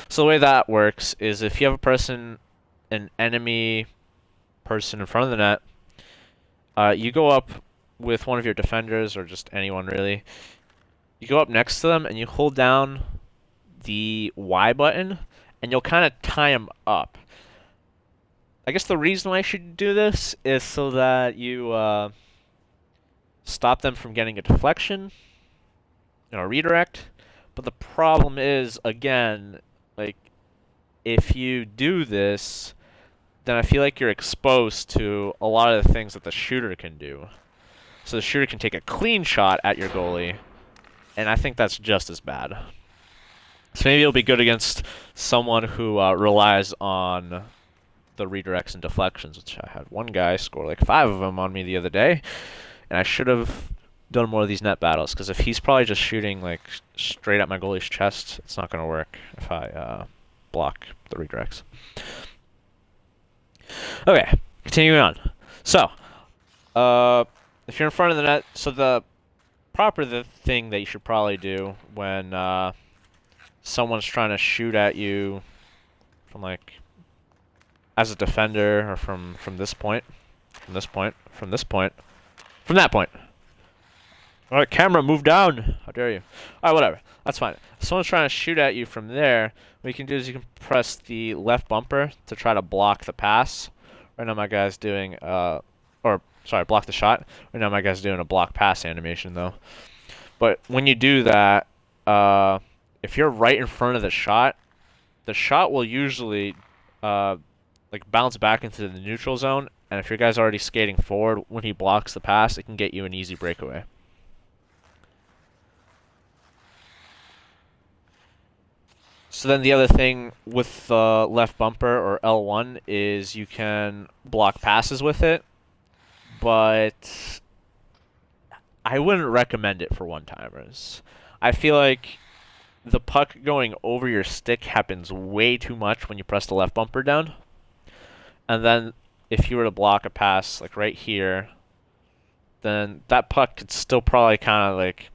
So the way that works is if you have an enemy person in front of the net, you go up with one of your defenders, or just anyone really. You go up next to them and you hold down the Y button, and you'll kind of tie them up. I guess the reason why I should do this is so that you stop them from getting a deflection, a redirect. But the problem is, again, like, if you do this, then I feel like you're exposed to a lot of the things that the shooter can do. So the shooter can take a clean shot at your goalie, and I think that's just as bad. So maybe it'll be good against someone who relies on the redirects and deflections, which I had one guy score like 5 of them on me the other day. And I should have done more of these net battles, because if he's probably just shooting like straight at my goalie's chest, it's not going to work if I block the redirects. Okay, continuing on. So, if you're in front of the net, so the thing that you should probably do when someone's trying to shoot at you from like as a defender, or from this point, from this point, from this point, from that point. All right, camera, move down. How dare you? All right, whatever. That's fine. If someone's trying to shoot at you from there, what you can do is you can press the left bumper to try to block the pass. Right now my guy's doing, block the shot. Right now my guy's doing a block pass animation, though. But when you do that, if you're right in front of the shot will usually like bounce back into the neutral zone, and if your guy's already skating forward when he blocks the pass, it can get you an easy breakaway. So then the other thing with the left bumper or L1 is you can block passes with it, but I wouldn't recommend it for one-timers. I feel like the puck going over your stick happens way too much when you press the left bumper down. And then if you were to block a pass like right here, then that puck could still probably kind of like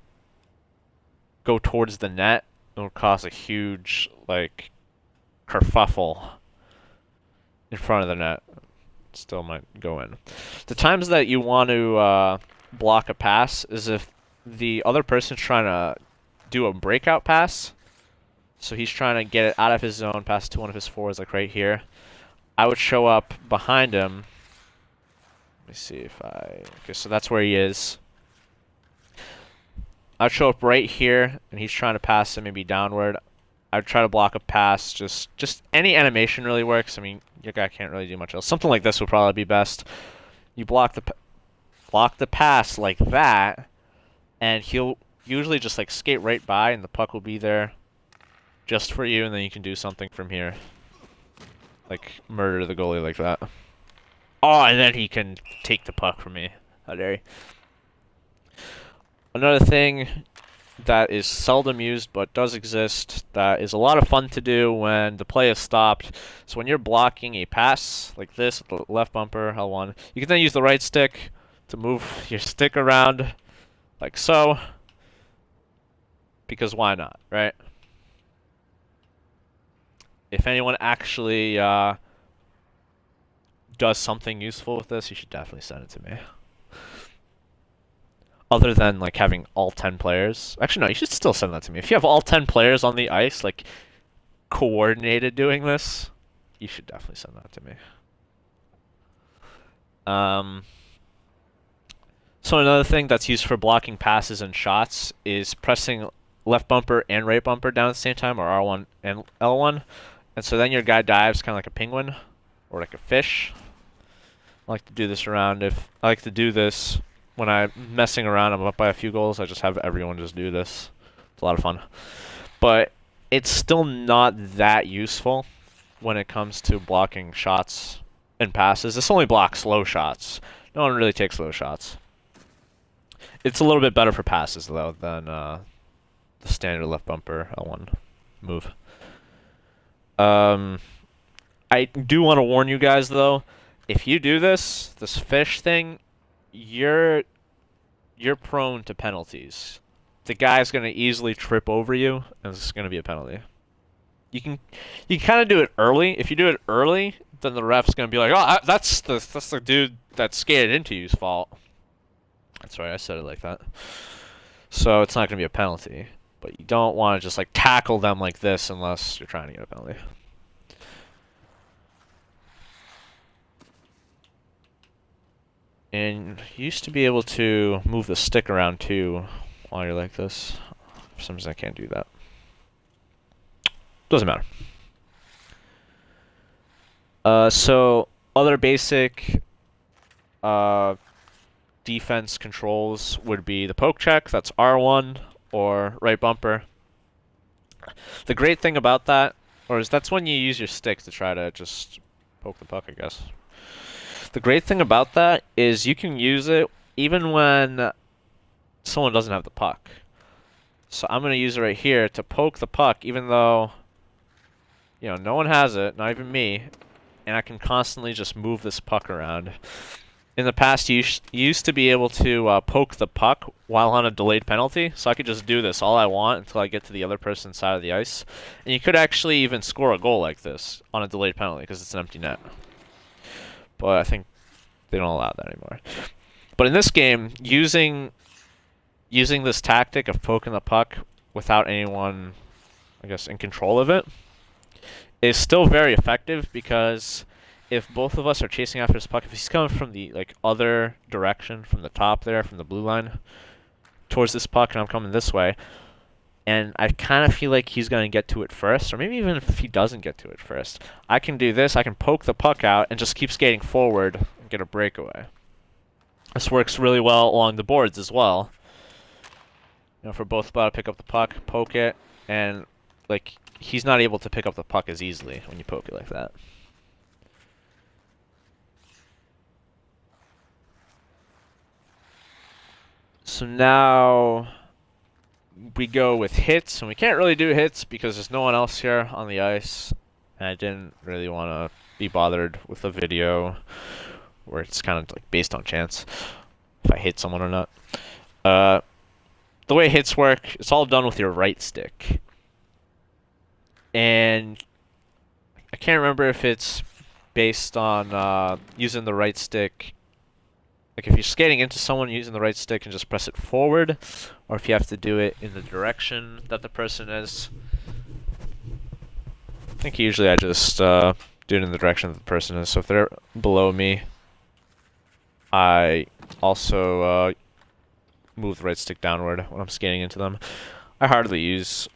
go towards the net. It'll cause a huge like kerfuffle in front of the net. Still might go in. The times that you want to block a pass is if the other person's trying to do a breakout pass. So he's trying to get it out of his zone, pass it to one of his forwards, like right here. I would show up behind him. Let me see if I... Okay, so that's where he is. I'd show up right here, and he's trying to pass it maybe downward. I'd try to block a pass. Just any animation really works. I mean, your guy can't really do much else. Something like this would probably be best. You block the pass like that, and he'll usually just like skate right by, and the puck will be there just for you, and then you can do something from here. Like, murder the goalie like that. Oh, and then he can take the puck from me. How dare he. Another thing that is seldom used but does exist that is a lot of fun to do when the play is stopped. So when you're blocking a pass like this with the left bumper, L1, you can then use the right stick to move your stick around like so. Because why not, right? If anyone actually does something useful with this, you should definitely send it to me. Other than like having all 10 players. Actually, no, you should still send that to me. If you have all 10 players on the ice, like coordinated doing this, you should definitely send that to me. So another thing that's used for blocking passes and shots is pressing left bumper and right bumper down at the same time, or R1 and L1. And so then your guy dives kind of like a penguin or like a fish. I like to do this when I'm messing around. I'm up by a few goals. I just have everyone just do this. It's a lot of fun. But it's still not that useful when it comes to blocking shots and passes. This only blocks slow shots. No one really takes slow shots. It's a little bit better for passes, though, than the standard left bumper L1 move. I do want to warn you guys, though. If you do this fish thing, you're prone to penalties. The guy's going to easily trip over you, and it's going to be a penalty. You can kind of do it early. If you do it early, then the ref's going to be like, "Oh, that's the dude that skated into you's fault." That's right, I said it like that. So it's not going to be a penalty. But you don't want to just like tackle them like this unless you're trying to get a penalty. And you used to be able to move the stick around too while you're like this. For some reason I can't do that. Doesn't matter. So other basic defense controls would be the poke check. That's R1 or right bumper. The great thing about that, that's when you use your stick to try to just poke the puck, I guess. The great thing about that is you can use it even when someone doesn't have the puck. So I'm going to use it right here to poke the puck, even though, no one has it, not even me, and I can constantly just move this puck around. In the past, you used to be able to poke the puck while on a delayed penalty, so I could just do this all I want until I get to the other person's side of the ice. And you could actually even score a goal like this on a delayed penalty because it's an empty net. But I think they don't allow that anymore. But in this game, using this tactic of poking the puck without anyone, I guess, in control of it is still very effective because if both of us are chasing after this puck, if he's coming from the other direction, from the top there, from the blue line, towards this puck, and I'm coming this way, and I kind of feel like he's going to get to it first, or maybe even if he doesn't get to it first, I can do this. I can poke the puck out and just keep skating forward and get a breakaway. This works really well along the boards as well. If we're both about to pick up the puck, poke it, and like he's not able to pick up the puck as easily when you poke it like that. So now we go with hits, and we can't really do hits because there's no one else here on the ice, and I didn't really want to be bothered with a video where it's kind of like based on chance if I hit someone or not. The way hits work, it's all done with your right stick. And I can't remember if it's based on using the right stick. Like if you're skating into someone using the right stick and just press it forward, or if you have to do it in the direction that the person is. I think usually I just do it in the direction that the person is. So if they're below me, I also move the right stick downward when I'm skating into them. I hardly use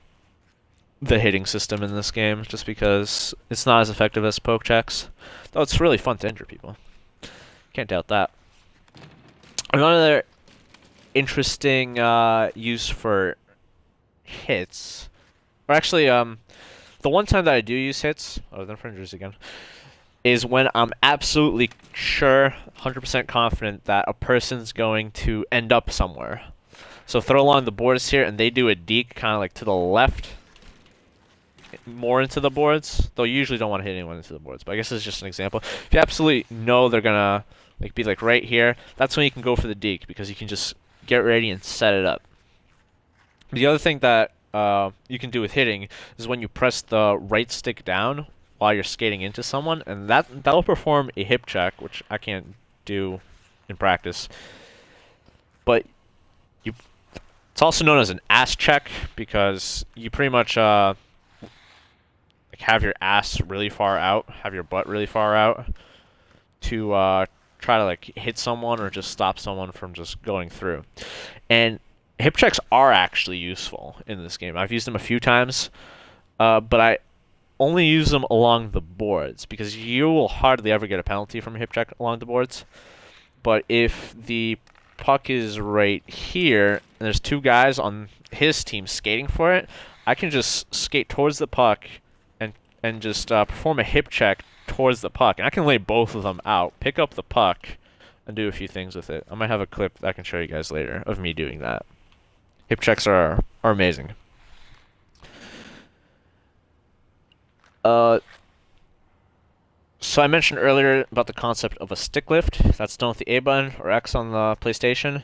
the hitting system in this game just because it's not as effective as poke checks. Though it's really fun to injure people. Can't doubt that. Another interesting use for hits, or actually, the one time that I do use hits, other than for injuries again, is when I'm absolutely sure, 100% confident that a person's going to end up somewhere. So throw along the boards here, and they do a deke kind of like to the left, more into the boards. Though you usually don't want to hit anyone into the boards, but I guess it's just an example. If you absolutely know they're gonna be like right here, that's when you can go for the deke because you can just get ready and set it up. The other thing that you can do with hitting is when you press the right stick down while you're skating into someone, and that'll perform a hip check, which I can't do in practice. But it's also known as an ass check because you pretty much like have your ass really far out, have your butt really far out to try to like hit someone or just stop someone from just going through. And hip checks are actually useful in this game. I've used them a few times, but I only use them along the boards because you will hardly ever get a penalty from a hip check along the boards. But if the puck is right here and there's two guys on his team skating for it, I can just skate towards the puck and just perform a hip check towards the puck, and I can lay both of them out, pick up the puck, and do a few things with it. I might have a clip that I can show you guys later of me doing that. Hip checks are amazing. So I mentioned earlier about the concept of a stick lift. That's done with the A button or X on the PlayStation,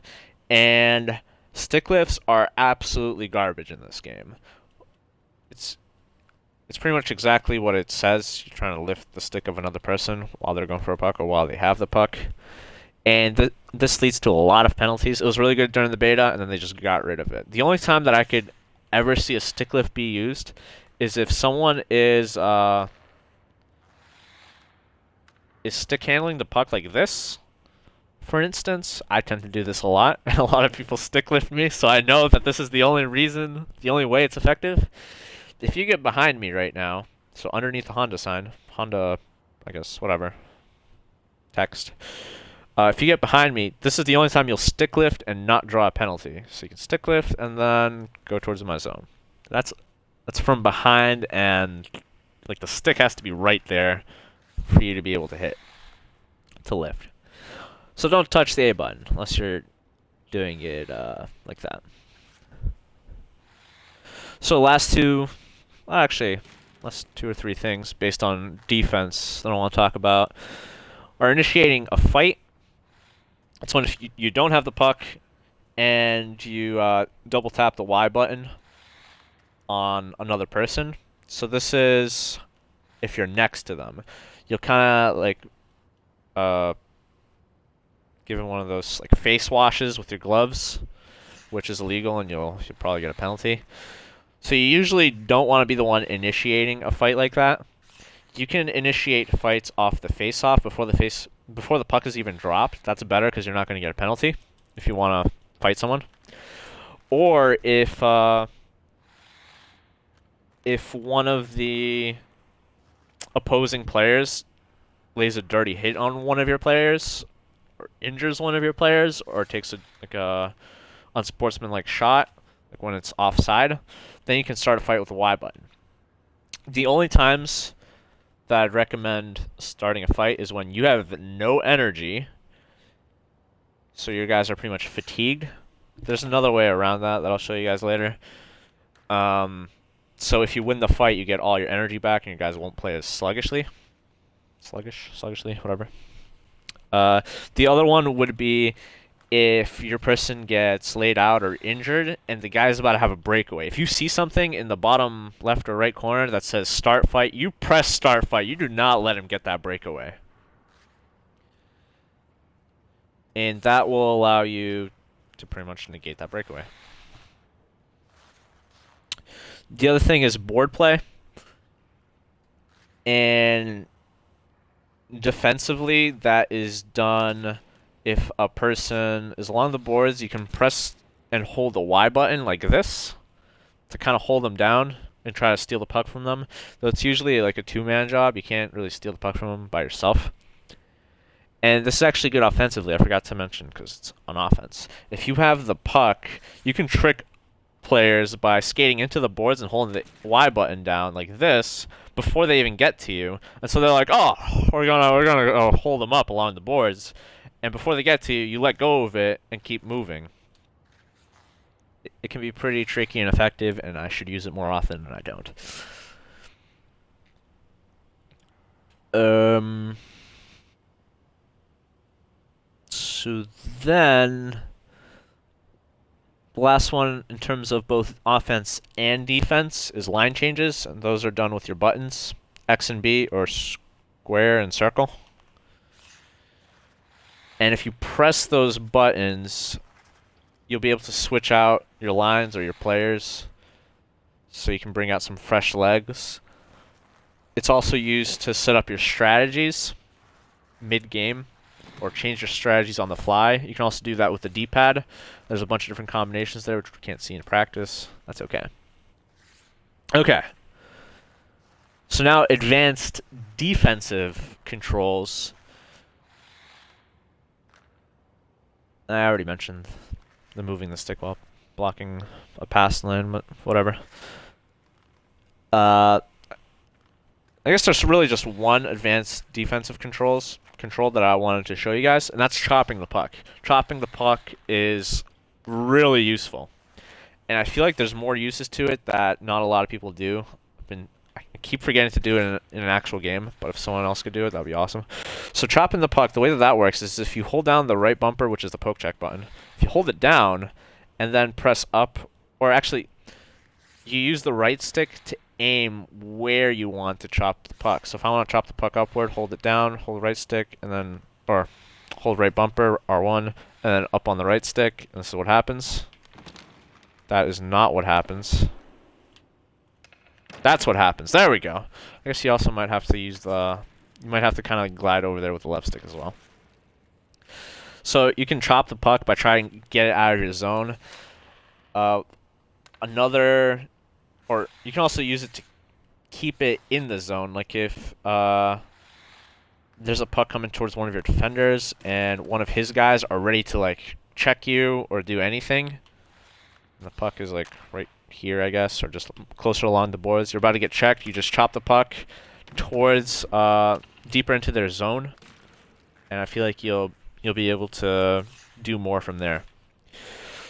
and stick lifts are absolutely garbage in this game. It's pretty much exactly what it says. You're trying to lift the stick of another person while they're going for a puck or while they have the puck. And this leads to a lot of penalties. It was really good during the beta, and then they just got rid of it. The only time that I could ever see a stick lift be used is if someone is stick handling the puck like this. For instance, I tend to do this a lot, and a lot of people stick lift me, so I know that this is the only way it's effective. If you get behind me right now, so underneath the Honda sign, Honda, I guess, whatever, text. If you get behind me, this is the only time you'll stick lift and not draw a penalty. So you can stick lift and then go towards my zone. That's from behind, and like the stick has to be right there for you to be able to hit, to lift. So don't touch the A button unless you're doing it like that. So last two or three things based on defense that I want to talk about are initiating a fight. That's when if you don't have the puck and you double tap the Y button on another person. So this is if you're next to them. You'll kind of like give him one of those like face washes with your gloves, which is illegal, and you'll probably get a penalty. So you usually don't want to be the one initiating a fight like that. You can initiate fights off the face-off before the puck is even dropped. That's better because you're not going to get a penalty if you want to fight someone. Or if one of the opposing players lays a dirty hit on one of your players, or injures one of your players, or takes a unsportsmanlike shot, like when it's offside, then you can start a fight with the Y button. The only times that I'd recommend starting a fight is when you have no energy, so your guys are pretty much fatigued. There's another way around that I'll show you guys later. So if you win the fight, you get all your energy back, and your guys won't play as sluggishly. Sluggishly, whatever. The other one would be if your person gets laid out or injured and the guy's about to have a breakaway. If you see something in the bottom left or right corner that says start fight, you press start fight. You do not let him get that breakaway. And that will allow you to pretty much negate that breakaway. The other thing is board play. And defensively, that is done if a person is along the boards. You can press and hold the Y button like this to kind of hold them down and try to steal the puck from them. Though it's usually like a two-man job. You can't really steal the puck from them by yourself. And this is actually good offensively. I forgot to mention because it's on offense. If you have the puck, you can trick players by skating into the boards and holding the Y button down like this before they even get to you. And so they're like, "Oh, we're gonna hold them up along the boards." And before they get to you, you let go of it and keep moving. It can be pretty tricky and effective, and I should use it more often, and I don't. So then, the last one in terms of both offense and defense is line changes, and those are done with your buttons, X and B, or square and circle. And if you press those buttons, you'll be able to switch out your lines or your players so you can bring out some fresh legs. It's also used to set up your strategies mid-game or change your strategies on the fly. You can also do that with the D-pad. There's a bunch of different combinations there which we can't see in practice. That's okay. Okay. So now advanced defensive controls. I already mentioned the moving the stick while blocking a pass lane, but whatever. I guess there's really just one advanced defensive control that I wanted to show you guys, and that's chopping the puck. Chopping the puck is really useful, and I feel like there's more uses to it that not a lot of people do. I keep forgetting to do it in an actual game, but if someone else could do it, that would be awesome. So chopping the puck, the way that works is if you hold down the right bumper, which is the poke check button, if you hold it down and then press up, or actually you use the right stick to aim where you want to chop the puck. So if I want to chop the puck upward, hold it down, hold right stick, and then, or hold right bumper, R1, and then up on the right stick, and this is what happens. That is not what happens. That's what happens. There we go. I guess you also might have to use the... You might have to kind of glide over there with the left stick as well. So you can chop the puck by trying to get it out of your zone. Or you can also use it to keep it in the zone. Like if there's a puck coming towards one of your defenders and one of his guys are ready to like check you or do anything. And the puck is like right here, I guess, or just closer along the boards. You're about to get checked. You just chop the puck towards deeper into their zone, and I feel like you'll be able to do more from there.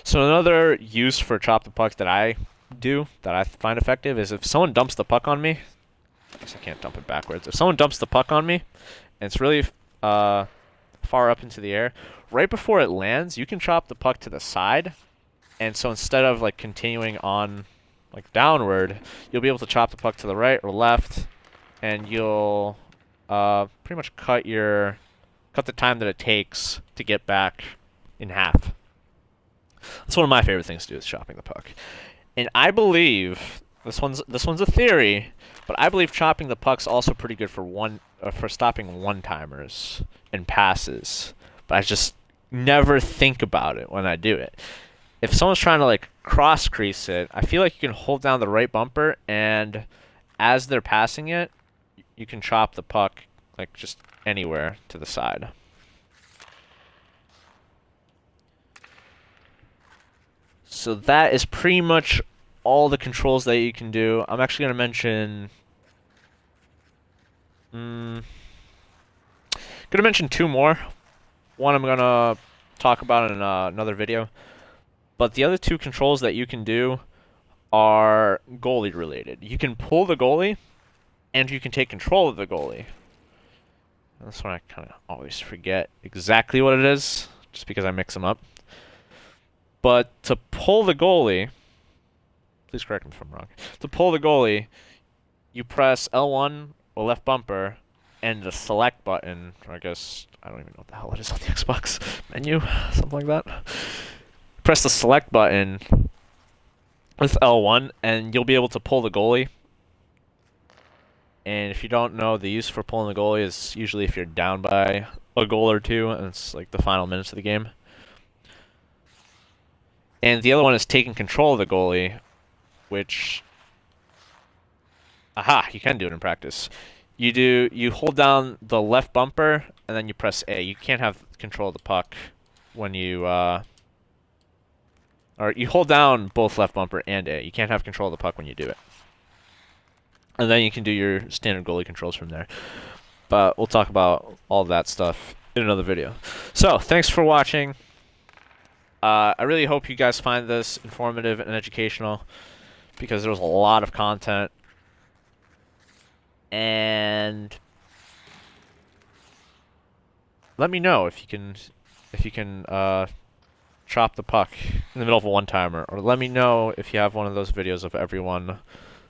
So another use for chop the puck that I do that I find effective is if someone dumps the puck on me. I guess I can't dump it backwards. If someone dumps the puck on me, and it's really far up into the air, right before it lands, you can chop the puck to the side. And so instead of like continuing on like downward, you'll be able to chop the puck to the right or left, and you'll pretty much cut the time that it takes to get back in half. That's one of my favorite things to do is chopping the puck. And I believe this one's a theory, but I believe chopping the puck's also pretty good for stopping one-timers and passes. But I just never think about it when I do it. If someone's trying to like cross crease it, I feel like you can hold down the right bumper, and as they're passing it, you can chop the puck like just anywhere to the side. So that is pretty much all the controls that you can do. I'm actually going to mention Gonna mention two more. One I'm gonna talk about in another video. But the other two controls that you can do are goalie related. You can pull the goalie, and you can take control of the goalie. And this one I kind of always forget exactly what it is, just because I mix them up. But to pull the goalie, please correct me if I'm wrong. To pull the goalie, you press L1 or left bumper, and the select button, or I guess, I don't even know what the hell it is on the Xbox menu, something like that. Press the select button with L1, and you'll be able to pull the goalie. And if you don't know, the use for pulling the goalie is usually if you're down by a goal or two, and it's like the final minutes of the game. And the other one is taking control of the goalie, which, aha, you can do it in practice. You hold down the left bumper, and then you press A. You can't have control of the puck when you, or you hold down both left bumper and A. You can't have control of the puck when you do it. And then you can do your standard goalie controls from there. But we'll talk about all that stuff in another video. So, thanks for watching. I really hope you guys find this informative and educational, because there was a lot of content. And let me know if you can chop the puck in the middle of a one-timer, or let me know if you have one of those videos of everyone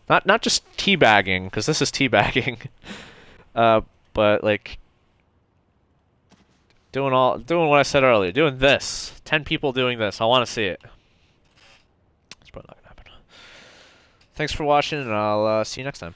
not just teabagging, because this is teabagging, but like doing what I said earlier, doing this, 10 people doing this. I want to see it. It's probably not gonna happen. Thanks for watching, and I'll see you next time.